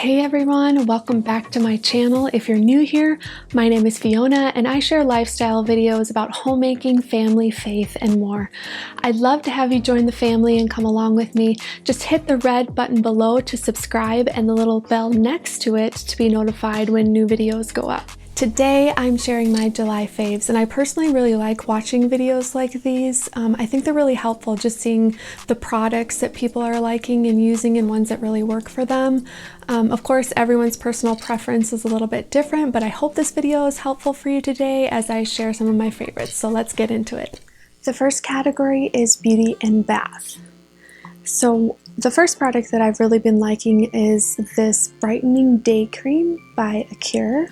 Hey everyone, welcome back to my channel. If you're new here, my name is Fiona and I share lifestyle videos about homemaking, family, faith, and more. I'd love to have you join the family and come along with me. Just hit the red button below to subscribe and the little bell next to it to be notified when new videos go up. Today I'm sharing my July faves, and I personally really like watching videos like these. I think they're really helpful, just seeing the products that people are liking and using and ones that really work for them. Of course, everyone's personal preference is a little bit different, but I hope this video is helpful for you today as I share some of my favorites. So let's get into it. The first category is beauty and bath. So the first product that I've really been liking is this brightening day cream by Acure.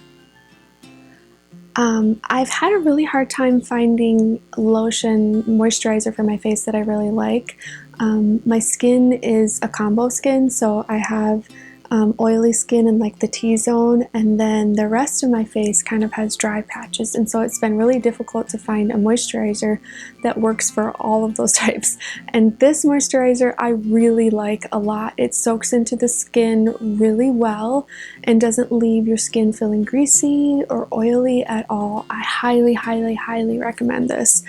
I've had a really hard time finding lotion moisturizer for my face that I really like. My skin is a combo skin, so I have oily skin in like the T-zone, and then the rest of my face kind of has dry patches, and so it's been really difficult to find a moisturizer that works for all of those types. And this moisturizer I really like a lot. It soaks into the skin really well and doesn't leave your skin feeling greasy or oily at all. I highly recommend this.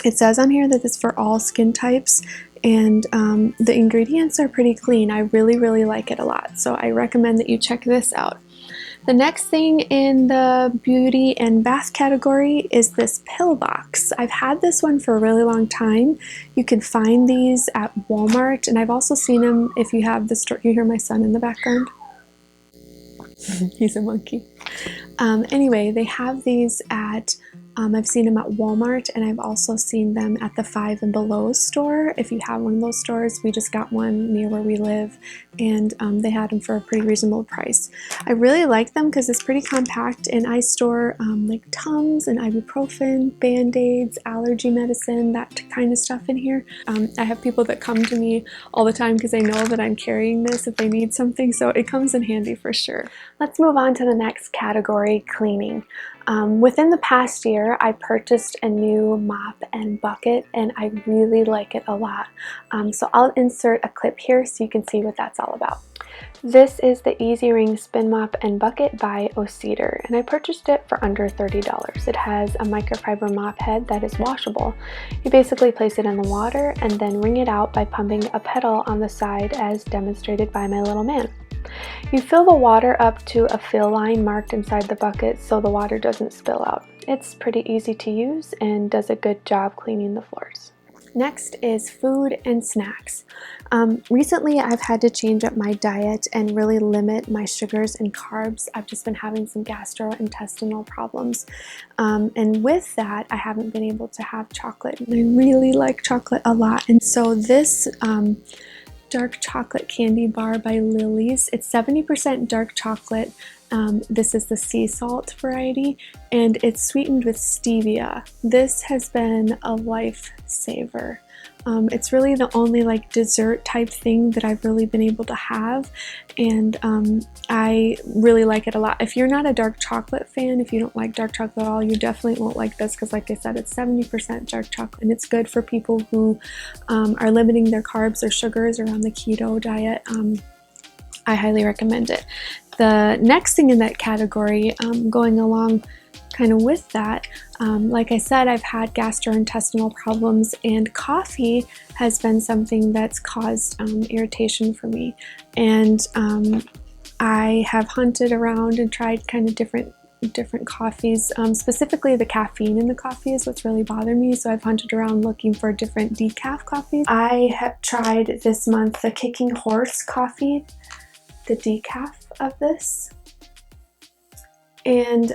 It says on here that it's for all skin types, and the ingredients are pretty clean. I really like it a lot, so I recommend that you check this out. The next thing in the beauty and bath category is this pill box. I've had this one for a really long time. You can find these at Walmart, and I've also seen them if you have the store. You hear my son in the background? He's a monkey. Anyway, they have these at I've seen them at Walmart, and I've also seen them at the Five and Below store. If you have one of those stores, we just got one near where we live, and they had them for a pretty reasonable price. I really like them because it's pretty compact, and I store like Tums and ibuprofen, band-aids, allergy medicine, that kind of stuff in here. I have people that come to me all the time because they know that I'm carrying this if they need something, so it comes in handy for sure. Let's move on to the next category, cleaning. Within the past year, I purchased a new mop and bucket, and I really like it a lot. So I'll insert a clip here so you can see what that's all about. This is the Easy Ring Spin Mop and Bucket by O-Cedar, and I purchased it for under $30. It has a microfiber mop head that is washable. You basically place it in the water and then wring it out by pumping a pedal on the side as demonstrated by my little man. You fill the water up to a fill line marked inside the bucket so the water doesn't spill out. It's pretty easy to use and does a good job cleaning the floors. Next is food and snacks. Recently I've had to change up my diet and really limit my sugars and carbs. I've just been having some gastrointestinal problems, and with that I haven't been able to have chocolate. I really like chocolate a lot, and so this dark chocolate candy bar by Lily's. It's 70% dark chocolate. This is the sea salt variety, and it's sweetened with stevia. This has been a lifesaver. It's really the only like dessert type thing that I've really been able to have, and I really like it a lot. If you're not a dark chocolate fan, if you don't like dark chocolate at all, you definitely won't like this because like I said, it's 70% dark chocolate, and it's good for people who are limiting their carbs or sugars or on the keto diet. I highly recommend it. The next thing in that category, going along kind of with that, like I said, I've had gastrointestinal problems, and coffee has been something that's caused irritation for me. And I have hunted around and tried kind of different coffees. Specifically the caffeine in the coffee is what's really bothered me, so I've hunted around looking for different decaf coffees. I have tried this month the Kicking Horse coffee, the decaf of this, and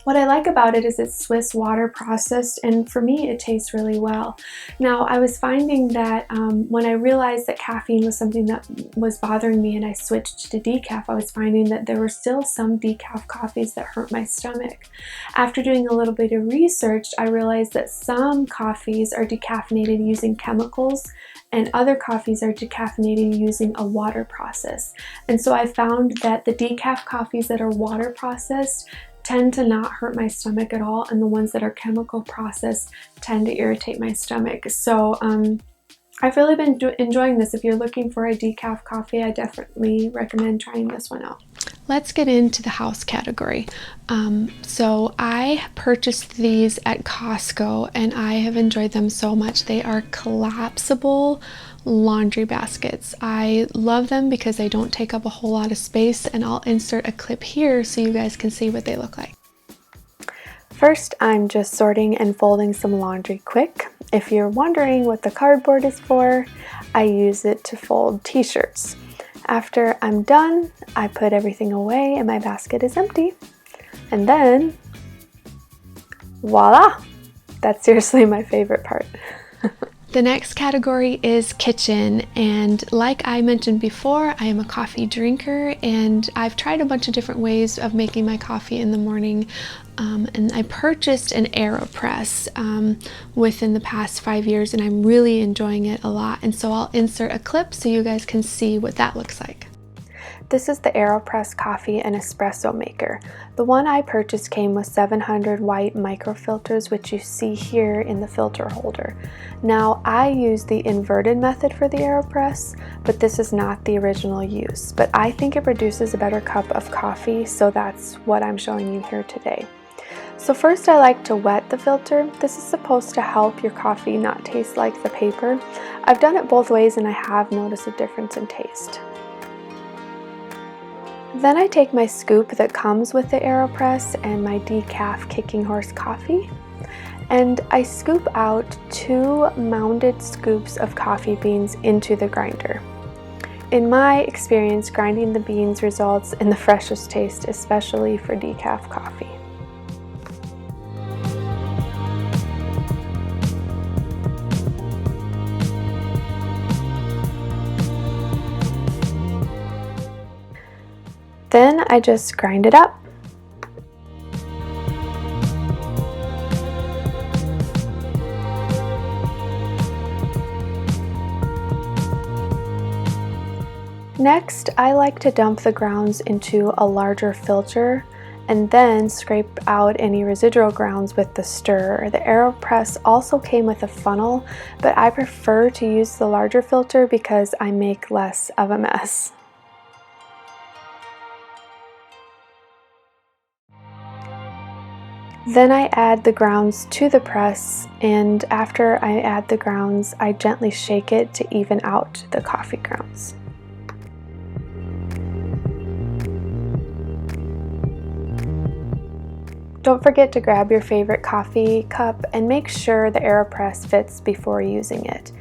what I like about it is it's Swiss water processed, and for me it tastes really well. Now I was finding that when I realized that caffeine was something that was bothering me and I switched to decaf, I was finding that there were still some decaf coffees that hurt my stomach. After doing a little bit of research, I realized that some coffees are decaffeinated using chemicals and other coffees are decaffeinated using a water process. And so I found that the decaf coffees that are water processed tend to not hurt my stomach at all, and the ones that are chemical processed tend to irritate my stomach. So I've really been enjoying this. If you're looking for a decaf coffee, I definitely recommend trying this one out. Let's get into the house category. So I purchased these at Costco and I have enjoyed them so much. They are collapsible laundry baskets. I love them because they don't take up a whole lot of space, and I'll insert a clip here so you guys can see what they look like. First, I'm just sorting and folding some laundry quick. If you're wondering what the cardboard is for, I use it to fold t-shirts. After I'm done, I put everything away and my basket is empty. And then, voila! That's seriously my favorite part. The next category is kitchen, and like I mentioned before, I am a coffee drinker and I've tried a bunch of different ways of making my coffee in the morning. And I purchased an Aeropress within the past 5 years and I'm really enjoying it a lot, and so I'll insert a clip so you guys can see what that looks like. This is the Aeropress coffee and espresso maker. The one I purchased came with 700 white microfilters, which you see here in the filter holder. Now, I use the inverted method for the Aeropress, but this is not the original use. But I think it produces a better cup of coffee, so that's what I'm showing you here today. So first I like to wet the filter. This is supposed to help your coffee not taste like the paper. I've done it both ways and I have noticed a difference in taste. Then I take my scoop that comes with the Aeropress and my decaf Kicking Horse coffee, and I scoop out 2 mounded scoops of coffee beans into the grinder. In my experience, grinding the beans results in the freshest taste, especially for decaf coffee. Then I just grind it up. Next, I like to dump the grounds into a larger filter and then scrape out any residual grounds with the stirrer. The Aeropress also came with a funnel, but I prefer to use the larger filter because I make less of a mess. Then I add the grounds to the press, and after I add the grounds, I gently shake it to even out the coffee grounds. Don't forget to grab your favorite coffee cup and make sure the Aeropress fits before using it.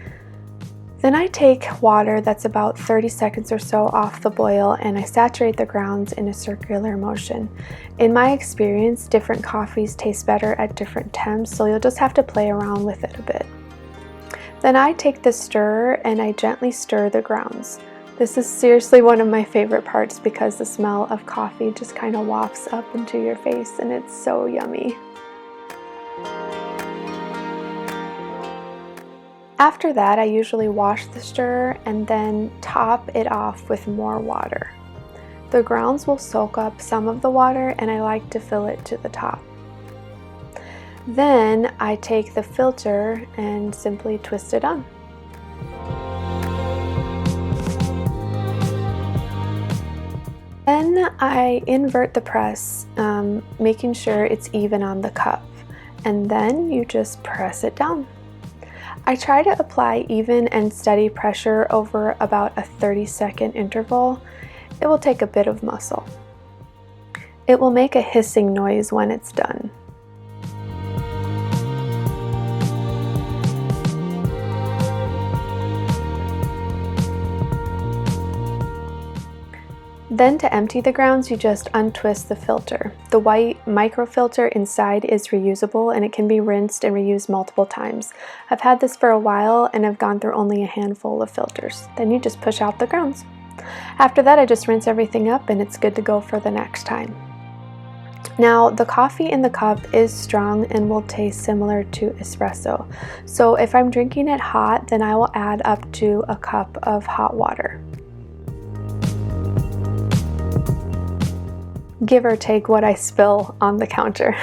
Then I take water that's about 30 seconds or so off the boil and I saturate the grounds in a circular motion. In my experience, different coffees taste better at different temps, so you'll just have to play around with it a bit. Then I take the stirrer and I gently stir the grounds. This is seriously one of my favorite parts because the smell of coffee just kind of wafts up into your face and it's so yummy. After that, I usually wash the stirrer and then top it off with more water. The grounds will soak up some of the water and I like to fill it to the top. Then I take the filter and simply twist it on. Then I invert the press, making sure it's even on the cup, and then you just press it down. I try to apply even and steady pressure over about a 30-second interval. It will take a bit of muscle. It will make a hissing noise when it's done. Then to empty the grounds, you just untwist the filter. The white microfilter inside is reusable and it can be rinsed and reused multiple times. I've had this for a while and I've gone through only a handful of filters. Then you just push out the grounds. After that, I just rinse everything up and it's good to go for the next time. Now, the coffee in the cup is strong and will taste similar to espresso. So if I'm drinking it hot, then I will add up to a cup of hot water. Give or take what I spill on the counter.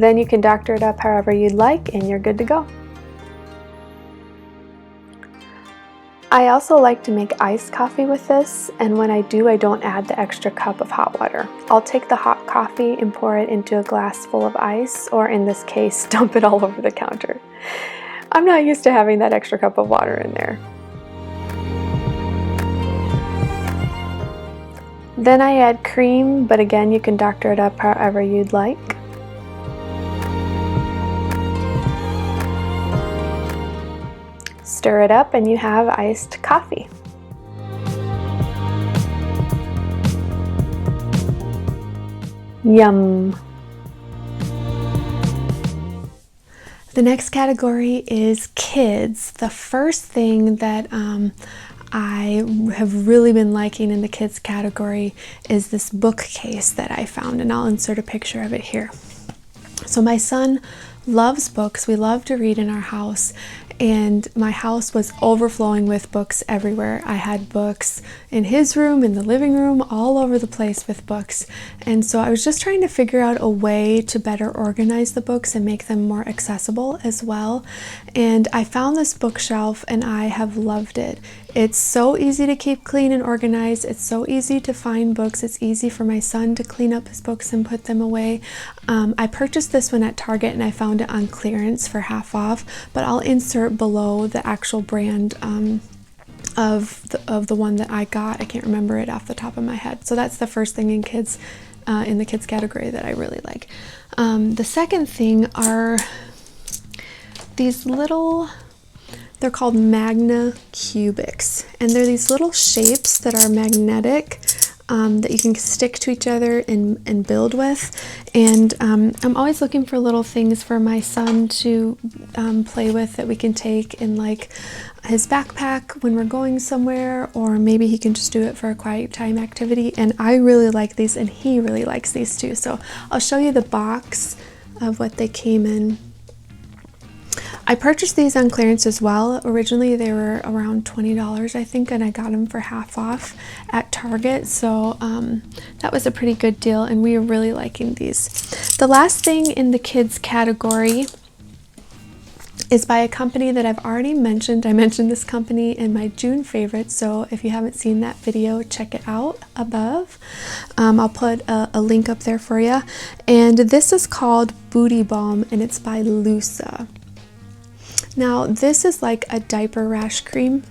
Then you can doctor it up however you'd like and you're good to go. I also like to make iced coffee with this, and when I do, I don't add the extra cup of hot water. I'll take the hot coffee and pour it into a glass full of ice, or in this case, dump it all over the counter. I'm not used to having that extra cup of water in there. Then I add cream, but again, you can doctor it up however you'd like. Stir it up and you have iced coffee. Yum! The next category is kids. The first thing that I have really been liking in the kids category is this bookcase that I found, and I'll insert a picture of it here. So my son loves books. We love to read in our house, and my house was overflowing with books everywhere. I had books in his room, in the living room, all over the place with books. And so I was just trying to figure out a way to better organize the books and make them more accessible as well. And I found this bookshelf and I have loved it. It's so easy to keep clean and organized. It's so easy to find books. It's easy for my son to clean up his books and put them away. I purchased this one at Target and I found it on clearance for half off, but I'll insert below the actual brand of the one that I got. I can't remember it off the top of my head. So that's the first thing in kids, in the kids category that I really like. The second thing are these little, they're called magna-qubix, and they're these little shapes that are magnetic that you can stick to each other and build with. And I'm always looking for little things for my son to play with that we can take in like his backpack when we're going somewhere, or maybe he can just do it for a quiet time activity. And I really like these and he really likes these too. So I'll show you the box of what they came in. I purchased these on clearance as well. Originally they were around $20 I think, and I got them for half off at Target, so that was a pretty good deal and we are really liking these. The last thing in the kids category is by a company that I've already mentioned. I mentioned this company in my June favorites, so if you haven't seen that video, check it out above. I'll put a link up there for you. And this is called Booty Balm and it's by Lusa. Now this is like a diaper rash cream,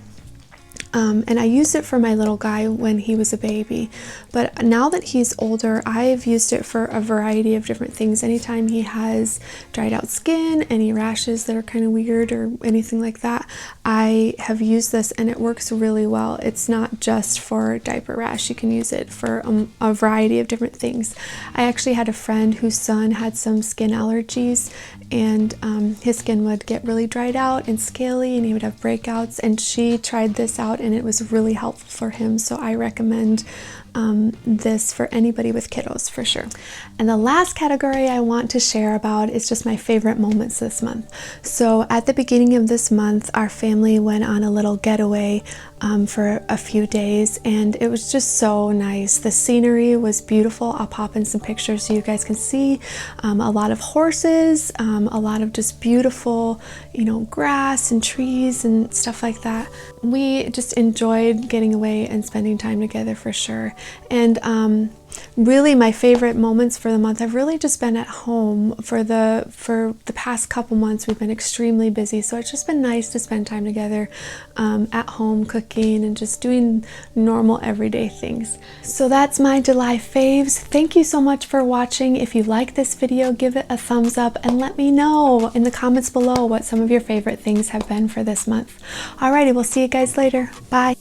and I used it for my little guy when he was a baby, but now that he's older, I've used it for a variety of different things. Anytime he has dried out skin, any rashes that are kind of weird or anything like that, I have used this and it works really well. It's not just for diaper rash, you can use it for a variety of different things. I actually had a friend whose son had some skin allergies, and his skin would get really dried out and scaly and he would have breakouts, and she tried this out and it was really helpful for him. So I recommend this for anybody with kiddos for sure. And the last category I want to share about is just my favorite moments this month. So at the beginning of this month, our family went on a little getaway for a few days, and it was just so nice. The scenery was beautiful. I'll pop in some pictures so you guys can see. A lot of horses, a lot of just beautiful, you know, grass and trees and stuff like that. We just enjoyed getting away and spending time together for sure. And really my favorite moments for the month have really just been at home. For the past couple months we've been extremely busy, so it's just been nice to spend time together at home, cooking and just doing normal everyday things. So that's my July faves. Thank you so much for watching. If you like this video, give it a thumbs up and let me know in the comments below what some of your favorite things have been for this month. Alrighty, we'll see you guys later. Bye.